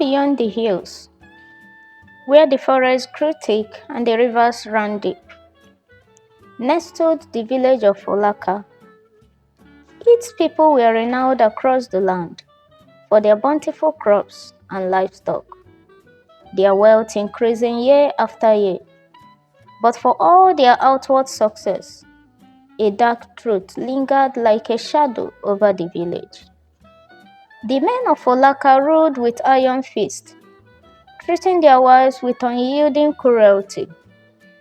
beyond the hills, where the forests grew thick and the rivers ran deep, nestled the village of Ulaka. Its people were renowned across the land for their bountiful crops and livestock, their wealth increasing year after year. But for all their outward success, a dark truth lingered like a shadow over the village. The men of Ulaka ruled with iron fist, treating their wives with unyielding cruelty,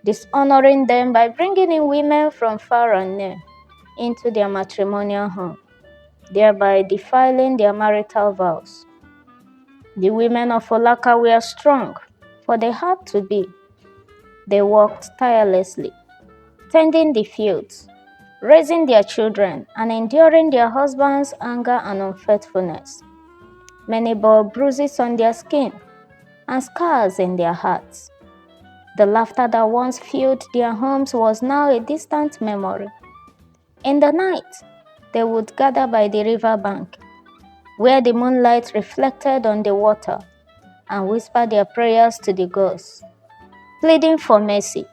dishonoring them by bringing in women from far and near into their matrimonial home, thereby defiling their marital vows. The women of Ulaka were strong, for they had to be. They worked tirelessly, tending the fields, raising their children, and enduring their husbands' anger and unfaithfulness. Many bore bruises on their skin and scars in their hearts. The laughter that once filled their homes was now a distant memory. In the night, they would gather by the river bank, where the moonlight reflected on the water, and whisper their prayers to the gods, pleading for mercy,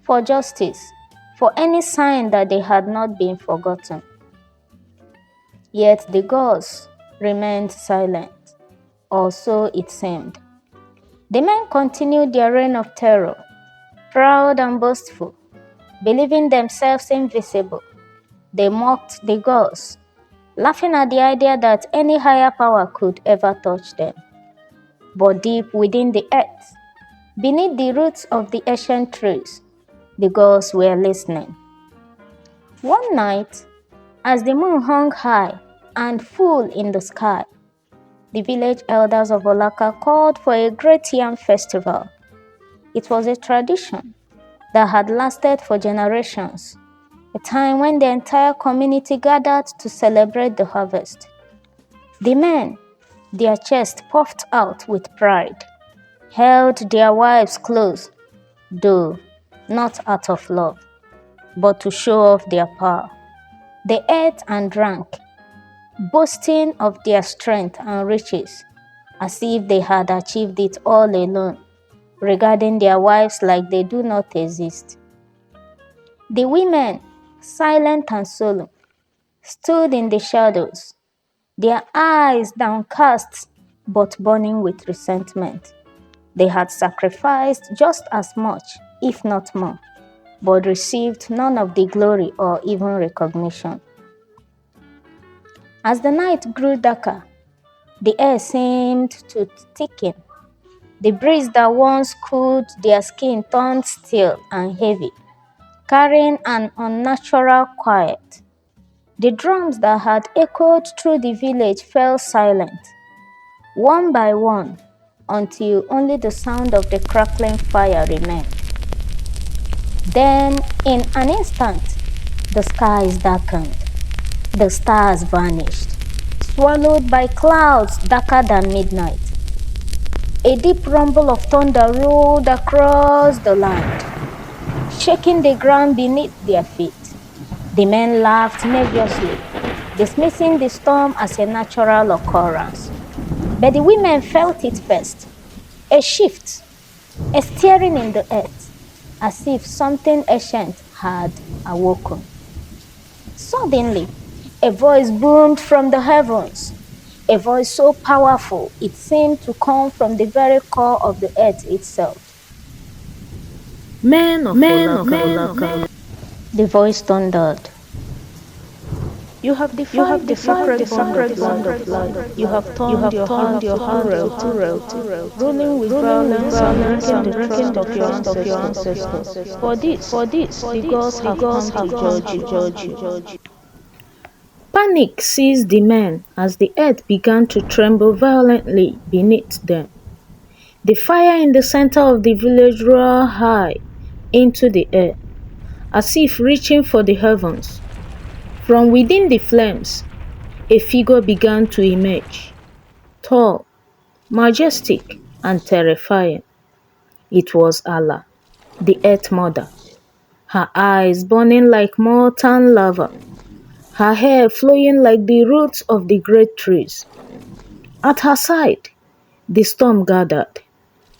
for justice, for any sign that they had not been forgotten. Yet the gods remained silent, or so it seemed. The men continued their reign of terror, proud and boastful, believing themselves invisible. They mocked the gods, laughing at the idea that any higher power could ever touch them. But deep within the earth, beneath the roots of the ancient trees, the gods were listening. One night, as the moon hung high and full in the sky, the village elders of Ulaka called for a great yam festival. It was a tradition that had lasted for generations, a time when the entire community gathered to celebrate the harvest. The men, their chests puffed out with pride, held their wives close, though not out of love, but to show off their power. They ate and drank, boasting of their strength and riches, as if they had achieved it all alone, regarding their wives like they do not exist. The women, silent and solemn, stood in the shadows, their eyes downcast but burning with resentment. They had sacrificed just as much, if not more, but received none of the glory or even recognition. As the night grew darker, the air seemed to thicken. The breeze that once cooled their skin turned still and heavy, carrying an unnatural quiet. The drums that had echoed through the village fell silent, one by one, until only the sound of the crackling fire remained. Then, in an instant, the skies darkened, the stars vanished, swallowed by clouds darker than midnight. A deep rumble of thunder rolled across the land, shaking the ground beneath their feet. The men laughed nervously, dismissing the storm as a natural occurrence. But the women felt it first, a shift, a stirring in the earth, as if something ancient had awoken. Suddenly, a voice boomed from the heavens, a voice so powerful it seemed to come from the very core of the earth itself. Men of Ulaka, the voice thundered. You have defied the sacred bond of life. You have turned your hand to ruling with violence and breaking the trust of your ancestors. For this, the gods have come to judge you. Panic seized the men as the earth began to tremble violently beneath them. The fire in the center of the village roared high into the air, as if reaching for the heavens. From within the flames, a figure began to emerge, tall, majestic, and terrifying. It was Allah, the Earth Mother, her eyes burning like molten lava, her hair flowing like the roots of the great trees. At her side, The storm gathered,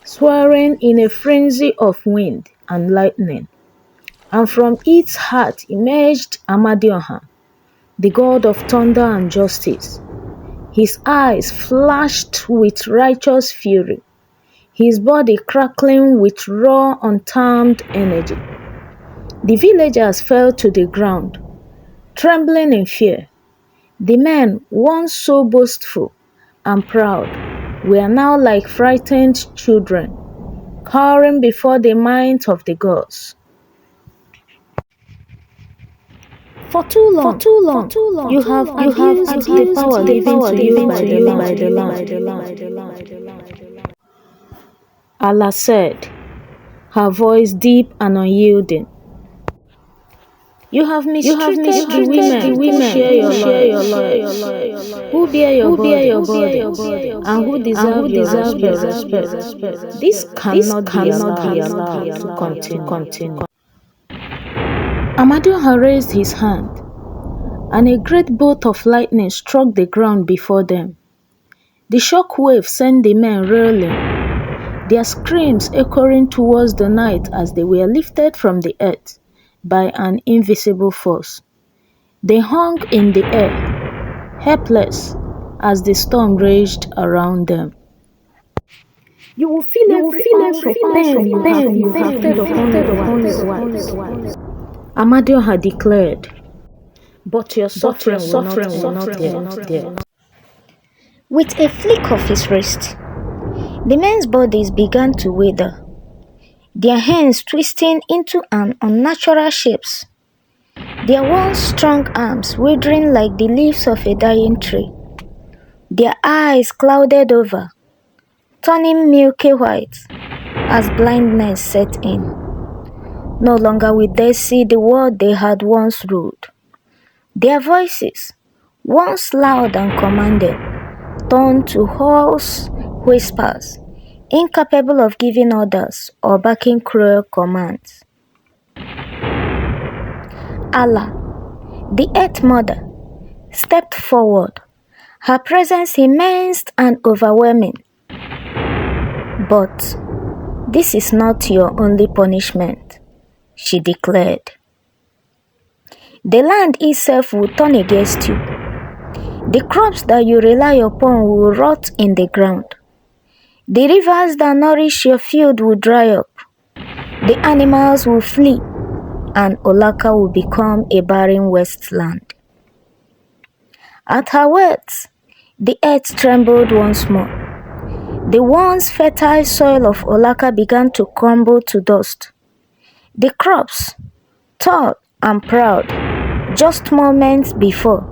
swirling in a frenzy of wind and lightning, and from its heart emerged Amadioha, the god of thunder and justice. His eyes flashed with righteous fury, his body crackling with raw, untamed energy. The villagers fell to the ground, trembling in fear. The men, once so boastful and proud, were now like frightened children, cowering before the might of the gods. For too long, you have abused the power given to you by the land. Allah said, her voice deep and unyielding. You have mistreated the women who share your life, who bear your burdens, and who deserve your respect. This cannot be allowed to continue. Amadioha raised his hand, and a great bolt of lightning struck the ground before them. The shock wave sent the men reeling, their screams echoing towards the night as they were lifted from the earth by an invisible force. They hung in the air, helpless, as the storm raged around them. You will feel every ounce of pain you have inflicted upon your wives, Amadioha declared, but your suffering will not end. With a flick of his wrist, the men's bodies began to wither, their hands twisting into an unnatural shapes, their once strong arms withering like the leaves of a dying tree, their eyes clouded over, turning milky white as blindness set in. No longer would they see the world they had once ruled. Their voices, once loud and commanding, turned to hoarse whispers, incapable of giving orders or backing cruel commands. Allah, the Earth Mother, stepped forward, her presence immense and overwhelming. But this is not your only punishment, she declared. The land itself will turn against you. The crops that you rely upon will rot in the ground. The rivers that nourish your field will dry up. The animals will flee, and Ulaka will become a barren wasteland. At her words, the earth trembled once more. The once fertile soil of Ulaka began to crumble to dust. The crops, tall and proud, just moments before,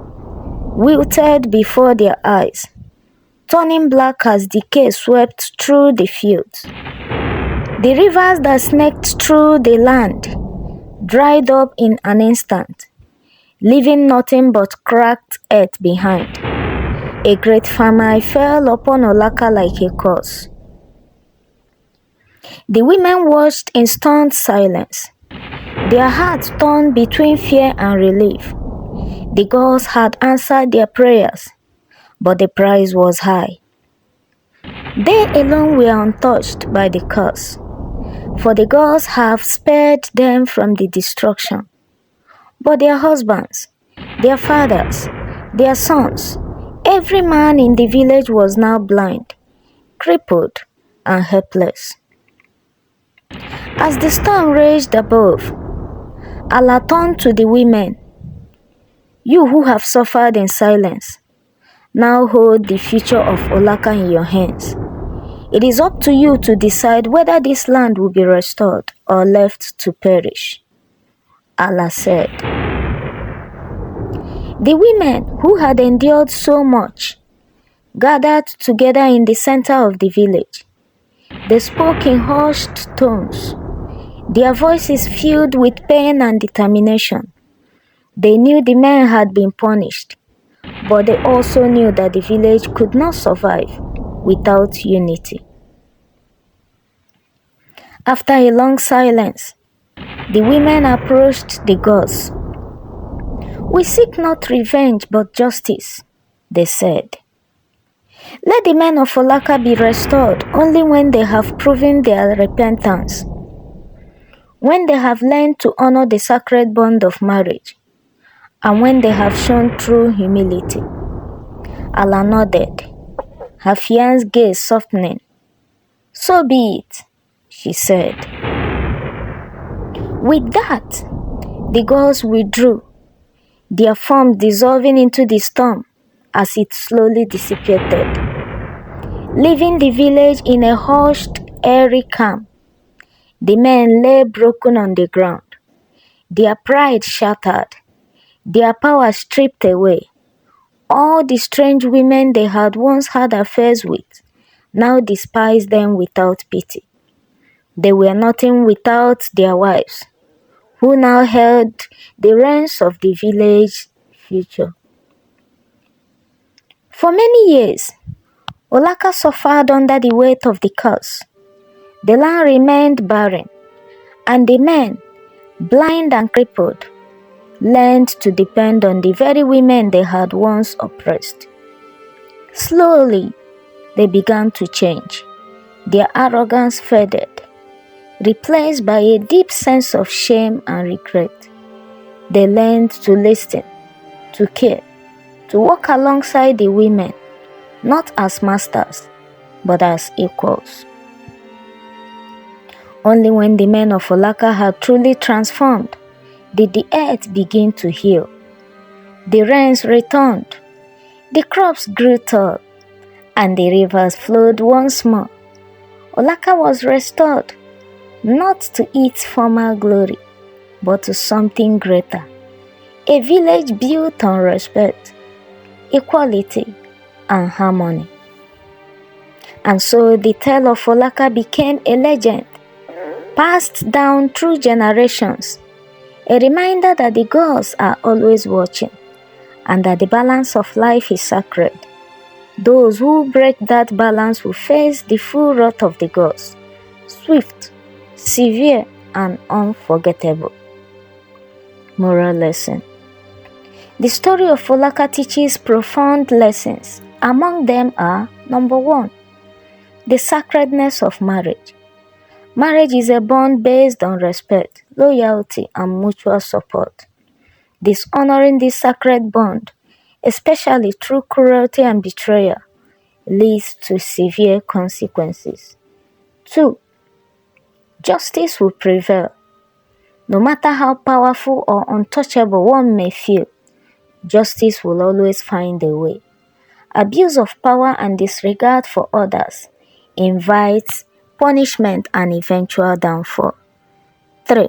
wilted before their eyes, turning black as decay swept through the fields. The rivers that snaked through the land dried up in an instant, leaving nothing but cracked earth behind. A great famine fell upon Ulaka like a curse. The women watched in stunned silence, their hearts torn between fear and relief. The gods had answered their prayers, but the price was high. They alone were untouched by the curse, for the gods have spared them from the destruction. But their husbands, their fathers, their sons, every man in the village was now blind, crippled, and helpless. As the storm raged above, Allah turned to the women. You who have suffered in silence, now hold the future of Ulaka in your hands. It is up to you to decide whether this land will be restored or left to perish. Allah said. The women who had endured so much gathered together in the center of the village. They spoke in hushed tones, their voices filled with pain and determination. They knew the men had been punished, but they also knew that the village could not survive without unity. After a long silence, the women approached the gods. We seek not revenge but justice, they said. Let the men of Ulaka be restored only when they have proven their repentance, when they have learned to honor the sacred bond of marriage, and when they have shown true humility. Allah nodded, her fiancé's gaze softening. So be it, she said. With that, the girls withdrew, their forms dissolving into the storm as it slowly dissipated, leaving the village in a hushed, airy calm. The men lay broken on the ground, their pride shattered, their power stripped away. All the strange women they had once had affairs with now despised them without pity. They were nothing without their wives, who now held the reins of the village future. For many years, Ulaka suffered under the weight of the curse. The land remained barren, and the men, blind and crippled, learned to depend on the very women they had once oppressed. Slowly, they began to change. Their arrogance faded, replaced by a deep sense of shame and regret. They learned to listen, to care, to walk alongside the women, not as masters, but as equals. Only when the men of Ulaka had truly transformed did the earth begin to heal. The rains returned, the crops grew tall, and the rivers flowed once more. Ulaka was restored, not to its former glory, but to something greater. A village built on respect, equality, and harmony. And so the tale of Ulaka became a legend, passed down through generations, a reminder that the gods are always watching, and that the balance of life is sacred. Those who break that balance will face the full wrath of the gods, swift, severe, and unforgettable. Moral lesson. The story of Ulaka teaches profound lessons. Among them are: number 1, the sacredness of marriage. Marriage is a bond based on respect, loyalty, and mutual support. Dishonoring this sacred bond, especially through cruelty and betrayal, leads to severe consequences. 2, justice will prevail. No matter how powerful or untouchable one may feel, justice will always find a way. Abuse of power and disregard for others invites punishment and eventual downfall. 3,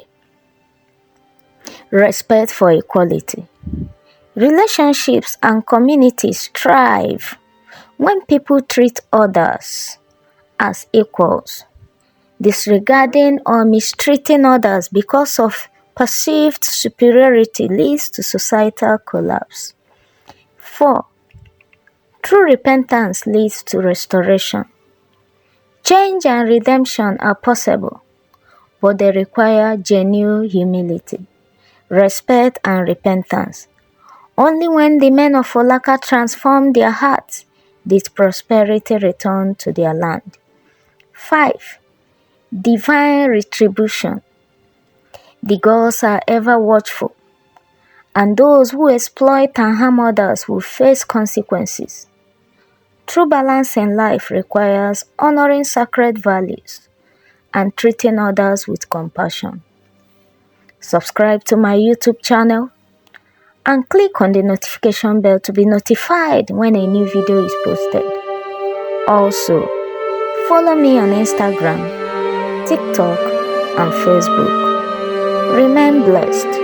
respect for equality. Relationships and communities thrive when people treat others as equals. Disregarding or mistreating others because of perceived superiority leads to societal collapse. 4, true repentance leads to restoration. Change and redemption are possible, but they require genuine humility, respect, and repentance. Only when the men of Ulaka transformed their hearts did prosperity return to their land. 5, divine retribution. The gods are ever watchful, and those who exploit and harm others will face consequences. True balance in life requires honoring sacred values and treating others with compassion. Subscribe to my YouTube channel and click on the notification bell to be notified when a new video is posted. Also, follow me on Instagram, TikTok, and Facebook. Remain blessed.